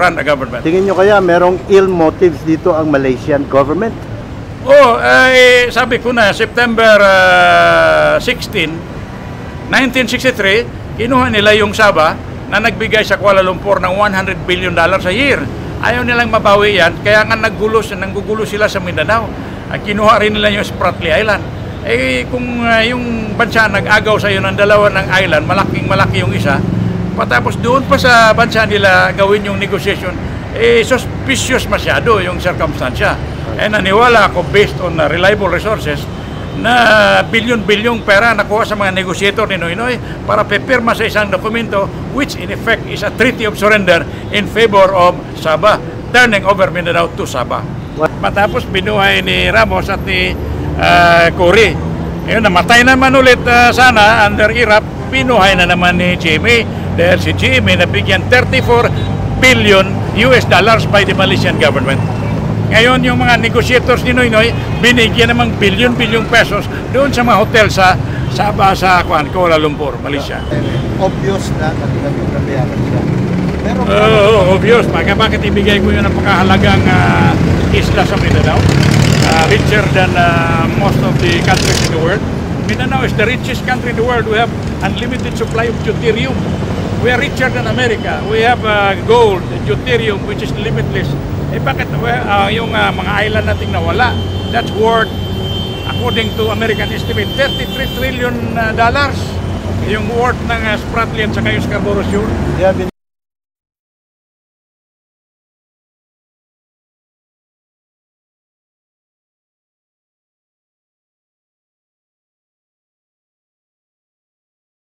run a government. Tingin nyo kaya merong ill motives dito ang Malaysian government? Sabi ko na, September 16, 1963, kinuha nila yung Sabah na nagbigay sa Kuala Lumpur ng $100 billion a year. Ayaw nilang mabawi yan, kaya nga nanggugulo sila sa Mindanao. Kinuha rin nila yung Spratly Island. Kung yung bansa nag-agaw sa iyo ng dalawa ng island, malaki yung isa, patapos doon pa sa bansa nila gawin yung negotiation, suspicious masyado yung circumstansya. Naniwala ako based on reliable resources na bilyon-bilyong pera nakuha sa mga negotiator ni Noynoy para pipirma sa isang dokumento which in effect is a treaty of surrender in favor of Sabah, turning over Mindanao to Sabah. Matapos binuhay ni Ramos at ni Cory. Ngayon, namatay naman ulit sana under Irap, binuhay na naman ni Jimmy dahil si Jimmy nabigyan $34 billion by the Malaysian government. Ngayon, yung mga negotiators ni Noynoy, binigyan namang bilyon-bilyong pesos doon sa mga hotel sa Sabah, sa Kuala Lumpur, Malaysia. Obvious na nabayaran siya. Pero obvious. Bakit ibigay ko yun ang pakahalagang isla sa Mindanao? Richer than most of the countries in the world. Mindanao is the richest country in the world. We have unlimited supply of deuterium. We are richer than America. We have gold, deuterium, which is limitless. Bakit yung mga island nating nawala? That's worth, according to American estimate, $33 trillion. Yung worth ng Spratly at saka yung Scarborough Shoal. they have been